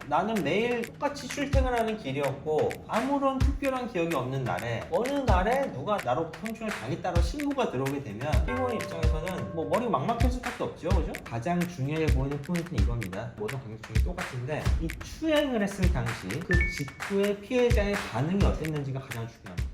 나는 매일 똑같이 출퇴근하는 길이었고 아무런 특별한 기억이 없는 날에 어느 날에 누가 나로 성추행을 당했다고 신고가 들어오게 되면 피고인 입장에서는 뭐 머리가 막막할 수밖에 없죠, 그죠? 가장 중요해 보이는 포인트는 이겁니다. 모든 관계 중에 똑같은데 이 추행을 했을 당시 그 직후에 피해자의 반응이 어땠는지가 가장 중요합니다.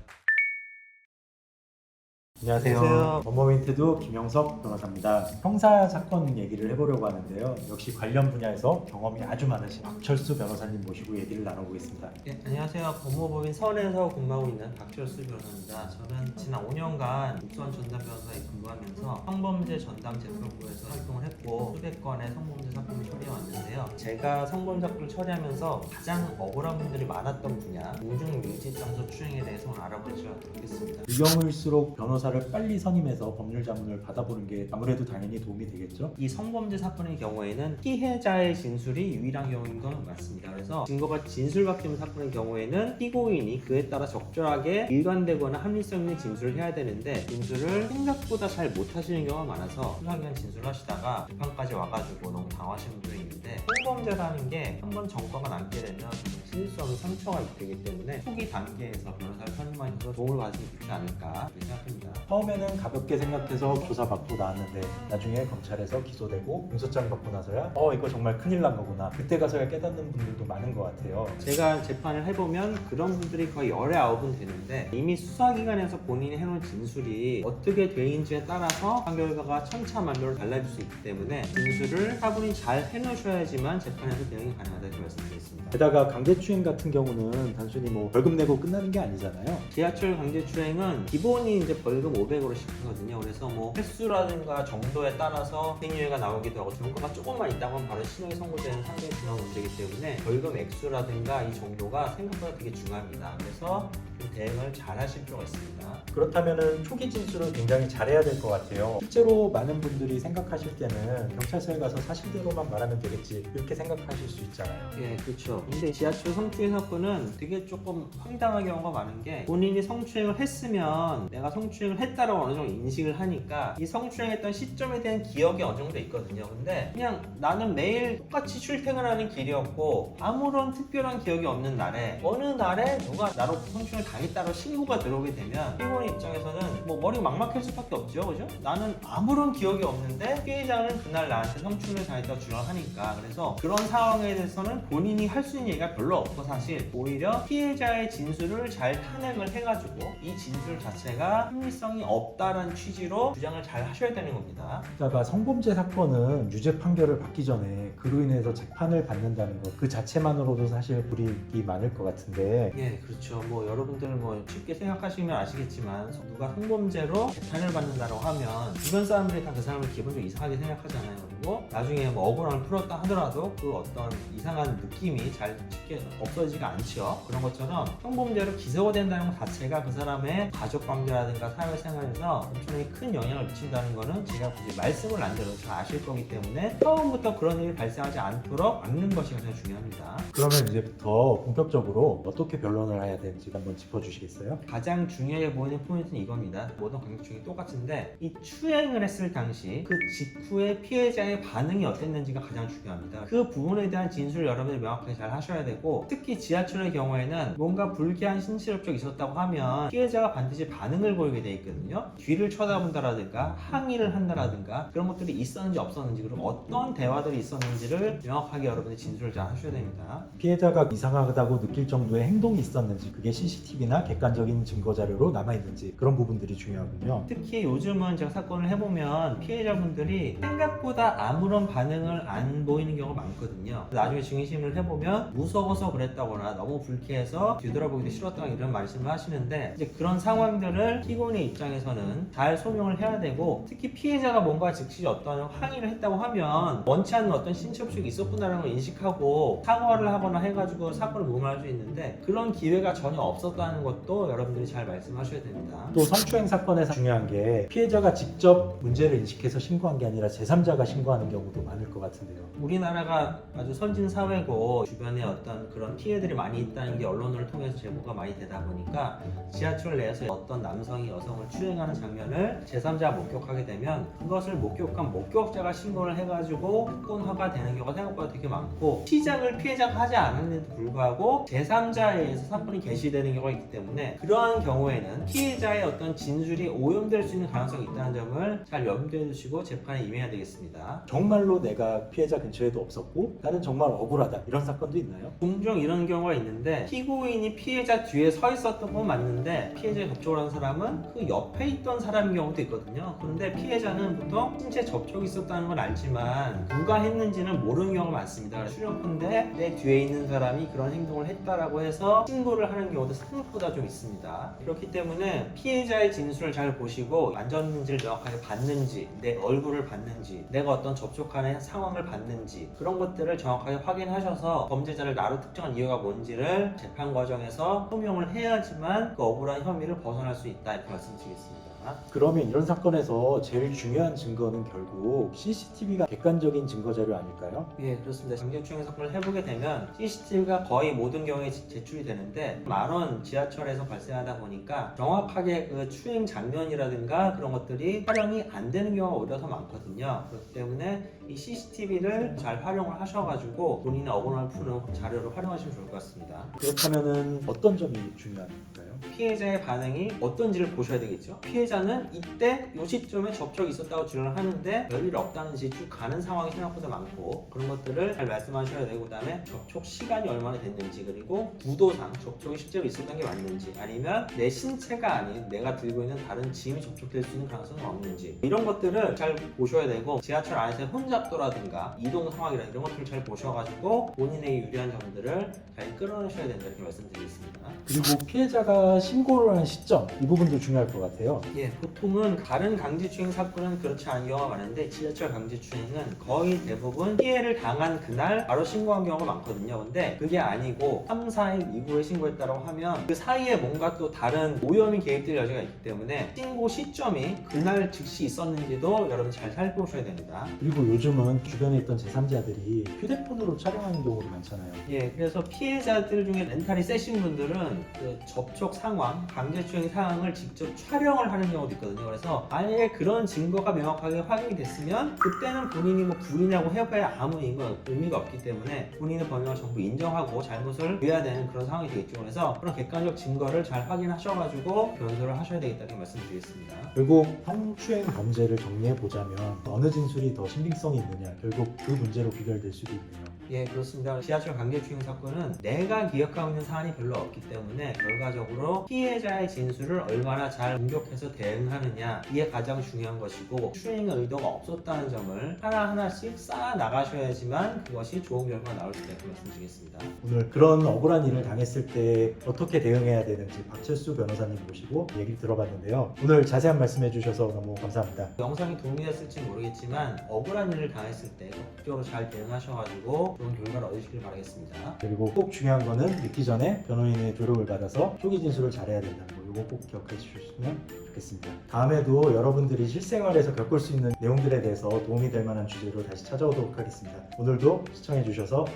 안녕하세요. 법무민트도 김영석 변호사입니다. 형사 사건 얘기를 해보려고 하는데요. 역시 관련 분야에서 경험이 아주 많으신 박철수 변호사님 모시고 얘기를 나눠보겠습니다. 네, 안녕하세요. 법무법인 서울에서 근무하고 있는 박철수 변호사입니다. 저는 지난 5년간 육선 전담 변호사에 근무하면서 성범죄 전담 재판부에서 활동을 했고 수백 건의 성범죄 사건을 처리해왔는데요. 제가 성범죄 사건을 처리하면서 가장 억울한 분들이 많았던 분야 공중묘지장소 추행에 대해서 오늘 알아보시도록 하겠습니다. 이 경우일수록 변호사를 빨리 선임해서 법률 자문을 받아보는 게 아무래도 당연히 도움이 되겠죠? 이 성범죄 사건의 경우에는 피해자의 진술이 유일한 경우인 건 맞습니다. 그래서 증거가 진술밖에 없는 사건의 경우에는 피고인이 그에 따라 적절하게 일관되거나 합리성 있는 진술을 해야 되는데 진술을 생각보다 잘 못하시는 경우가 많아서 수사기관 진술을 하시다가 재판까지 와가지고 너무 당하시는 분들이 있는데 성범죄라는 게 한번 전과가 남게 되면 실수하면 상처가 되기 때문에 초기 단계에서 변호사를 선임하셔서 도움을 받을 수 있지 않을까 그렇게 생각합니다. 처음에는 가볍게 생각해서 조사받고 나왔는데 나중에 검찰에서 기소되고 공소장 받고 나서야 이거 정말 큰일 난 거구나. 그때 가서야 깨닫는 분들도 많은 것 같아요. 제가 재판을 해보면 그런 분들이 거의 19분 되는데 이미 수사기관에서 본인이 해놓은 진술이 어떻게 되는지에 따라서 판결과가 천차만별로 달라질 수 있기 때문에 진술을 차분히 잘 해놓으셔야지만 재판에서 대응이 가능하다고 말씀드리겠습니다. 게다가 강제추행 같은 경우는 단순히 뭐 벌금 내고 끝나는 게 아니잖아요. 지하철 강제추행은 기본이 이제 벌금 500으로 시작하거든요. 그래서 뭐 횟수라든가 정도에 따라서 행위가 나오기도 하고 증거가 조금만 있다고 하면 바로 신형이 선고되는 상당히 중요한 문제이기 때문에 벌금 액수라든가 이 정도가 생각보다 되게 중요합니다. 그래서 좀 대응을 잘 하실 필요가 있습니다. 그렇다면은 초기 진술을 굉장히 잘해야 될 것 같아요. 실제로 많은 분들이 생각하실 때는 경찰서에 가서 사실대로만 말하면 되겠지 이렇게 생각하실 수 있잖아요. 예, 그렇죠. 근데 지하철 성추행 사건은 되게 조금 황당한 경우가 많은 게 본인이 성추행을 했으면 내가 성추행을 했다라고 어느 정도 인식을 하니까 이 성추행했던 시점에 대한 기억이 어느 정도 있거든요. 근데 그냥 나는 매일 똑같이 출퇴근하는 길이었고 아무런 특별한 기억이 없는 날에 어느 날에 누가 나로 성추행을 당했다고 신고가 들어오게 되면 피고인 입장에서는 뭐 머리가 막막할 수밖에 없죠, 그죠? 나는 아무런 기억이 없는데 피해자는 그날 나한테 성추행을 당했다고 주장을 하니까 그래서 그런 상황에 대해서는 본인이 할 수 있는 얘기가 별로 없고 사실 오히려 피해자의 진술을 잘 탄핵을 해가지고 이 진술 자체가 합리성이 없다는 취지로 주장을 잘 하셔야 되는 겁니다. 게다가 성범죄 사건은 유죄 판결을 받기 전에 그로 인해서 재판을 받는다는 것 그 자체만으로도 사실 불이익이 많을 것 같은데 예, 그렇죠. 뭐 여러분들 뭐 쉽게 생각하시면 아시겠지만 누가 성범죄로 재판을 받는다고 하면 주변 사람들이 다 그 사람을 기본적으로 이상하게 생각하잖아요. 그리고 나중에 뭐 억울함을 풀었다 하더라도 그 어떤 이상한 느낌이 잘 쉽게 없어지지가 않죠. 그런 것처럼 성범죄로 기소가 된다는 것 자체가 그 사람의 가족 관계라든가 사회생활에서 엄청나게 큰 영향을 미친다는 거는 제가 굳이 말씀을 안 드려도 잘 아실 거기 때문에 처음부터 그런 일이 발생하지 않도록 막는 것이 가장 중요합니다. 그러면 이제부터 본격적으로 어떻게 변론을 해야 되는지 한번 짚어주시겠어요? 가장 중요해 보이는 포인트는 이겁니다. 모든 관계 중에 똑같은데 이 추행을 했을 당시 그 직후에 피해자의 반응이 어땠는지가 가장 중요합니다. 그 부분에 대한 진술을 여러분들이 명확하게 잘 하셔야 되고 특히 지하철의 경우에는 뭔가 불쾌한 신체 접촉이 있었다고 하면 피해자가 반드시 반응을 보이게 돼 있거든요. 뒤를 쳐다본다라든가 항의를 한다라든가 그런 것들이 있었는지 없었는지 그리고 어떤 대화들이 있었는지를 명확하게 여러분들이 진술을 잘 하셔야 됩니다. 피해자가 이상하다고 느낄 정도의 행동이 있었는지 그게 CCTV나 객관적인 증거 자료로 남아있는지 그런 부분들이 중요하군요. 특히 요즘은 제가 사건을 해보면 피해자분들이 생각보다 아무런 반응을 안 보이는 경우가 많거든요. 나중에 증인심을 해보면 무서워서 그랬다거나 너무 불쾌해서 뒤돌아보기도 싫었다거나 이런 말씀을 하시는데 이제 그런 상황들을 피고인의 입장에서는 잘 소명을 해야 되고 특히 피해자가 뭔가 즉시 어떤 항의를 했다고 하면 원치 않는 어떤 신체 접촉이 있었구나라는 걸 인식하고 사과를 하거나 해가지고 사건을 무마할 수 있는데 그런 기회가 전혀 없었다는 것도 여러분들이 잘 말씀하셔야 됩니다. 또 성추행 사건에서 중요한 게 피해자가 직접 문제를 인식해서 신고한 게 아니라 제3자가 신고한 신고하는 경우도 많을 것 같은데요. 우리나라가 아주 선진 사회고 주변에 어떤 그런 피해들이 많이 있다는 게 언론을 통해서 제보가 많이 되다 보니까 지하철 내에서 어떤 남성이 여성을 추행하는 장면을 제3자가 목격하게 되면 그것을 목격한 목격자가 신고를 해가지고 사건화가 되는 경우가 생각보다 되게 많고 시작을 피해자가 하지 않았는데도 불구하고 제3자에 의해서 사건이 개시되는 경우가 있기 때문에 그러한 경우에는 피해자의 어떤 진술이 오염될 수 있는 가능성이 있다는 점을 잘 염두에 두시고 재판에 임해야 되겠습니다. 정말로 내가 피해자 근처에도 없었고 나는 정말 억울하다 이런 사건도 있나요? 종종 이런 경우가 있는데 피고인이 피해자 뒤에 서 있었던 건 맞는데 피해자에 접촉을 한 사람은 그 옆에 있던 사람인 경우도 있거든요. 그런데 피해자는 보통 신체 접촉이 있었다는 걸 알지만 누가 했는지는 모르는 경우가 많습니다. 추정컨대 내 뒤에 있는 사람이 그런 행동을 했다라고 해서 신고를 하는 경우도 생각보다 좀 있습니다. 그렇기 때문에 피해자의 진술을 잘 보시고 안전인지를 명확하게 봤는지, 내 얼굴을 봤는지, 내가 어떤 접촉하는 상황을 봤는지 그런 것들을 정확하게 확인하셔서 범죄자를 나로 특정한 이유가 뭔지를 재판 과정에서 소명을 해야지만 그 억울한 혐의를 벗어날 수 있다 이렇게 말씀드리겠습니다. 그러면 이런 사건에서 제일 중요한 증거는 결국 CCTV가 객관적인 증거 자료 아닐까요? 예, 그렇습니다. 강제추행 사건을 해보게 되면 CCTV가 거의 모든 경우에 제출이 되는데 많은 지하철에서 발생하다 보니까 정확하게 그 추행 장면이라든가 그런 것들이 촬영이 안 되는 경우가 오히려 더 많거든요. 그렇기 때문에 이 CCTV를 잘 활용을 하셔가지고 본인의 억울함을 푸는 자료를 활용하시면 좋을 것 같습니다. 그렇다면 어떤 점이 중요한 걸까요? 피해자의 반응이 어떤지를 보셔야 되겠죠. 피해자는 이때 이 시점에 접촉이 있었다고 주장을 하는데 별일 없다는지 쭉 가는 상황이 생각보다 많고 그런 것들을 잘 말씀하셔야 되고 그다음에 접촉 시간이 얼마나 됐는지 그리고 구도상 접촉이 실제로 있었던 게 맞는지 아니면 내 신체가 아닌 내가 들고 있는 다른 짐이 접촉될 수 있는 가능성은 없는지 이런 것들을 잘 보셔야 되고 지하철 안에서 혼잡도라든가 이동 상황이라 이런 것들을 잘 보셔가지고 본인에게 유리한 점들을 잘 끌어내셔야 된다 이렇게 말씀드리겠습니다. 그리고 피해자가 신고를 한 시점 이 부분도 중요할 것 같아요. 예, 보통은 다른 강제추행 사건은 그렇지 않은 경우가 많은데 지하철 강제추행은 거의 대부분 피해를 당한 그날 바로 신고한 경우가 많거든요. 근데 그게 아니고 3, 4일 이후에 신고했다고 하면 그 사이에 뭔가 또 다른 오염이 개입될 여지가 있기 때문에 신고 시점이 그날 즉시 있었는지도 여러분 잘 살펴보셔야 됩니다. 그리고 요즘은 주변에 있던 제3자들이 휴대폰으로 촬영하는 경우도 많잖아요. 예, 그래서 피해자들 중에 멘탈이 세신 분들은 그 접촉 상황, 강제추행 상황을 직접 촬영을 하는 경우도 있거든요. 그래서 만약에 그런 증거가 명확하게 확인이 됐으면 그때는 본인이 뭐 부인하고 해봐야 아무 의미가 없기 때문에 본인의 범행을 전부 인정하고 잘못을 해야 되는 그런 상황이 되겠죠. 그래서 그런 객관적 증거를 잘 확인하셔가지고 변소를 하셔야 되겠다는 말씀드리겠습니다. 결국 성추행 범죄를 정리해 보자면 어느 진술이 더 신빙성이 있느냐 결국 그 문제로 귀결될 수도 있네요. 예, 그렇습니다. 지하철 강제추행 사건은 내가 기억하고 있는 사안이 별로 없기 때문에 결과적으로 피해자의 진술을 얼마나 잘 응격해서 대응하느냐 이게 가장 중요한 것이고 추행의 의도가 없었다는 점을 하나하나씩 쌓아 나가셔야지만 그것이 좋은 결과가 나올 수 있다고 말씀드리겠습니다. 오늘 그런 억울한 일을 당했을 때 어떻게 대응해야 되는지 박철수 변호사님 모시고 얘기 들어봤는데요. 오늘 자세한 말씀해 주셔서 너무 감사합니다. 영상이 도움이 됐을지 모르겠지만 억울한 일을 당했을 때 적극적으로 잘 대응하셔가지고 좋은 결과를 얻으시길 바라겠습니다. 그리고 꼭 중요한 거는 늦기 전에 변호인의 조력을 받아서 초기 진술을 잘해야 된다는 거 이거 꼭 기억해 주셨으면 좋겠습니다. 다음에도 여러분들이 실생활에서 겪을 수 있는 내용들에 대해서 도움이 될 만한 주제로 다시 찾아오도록 하겠습니다. 오늘도 시청해 주셔서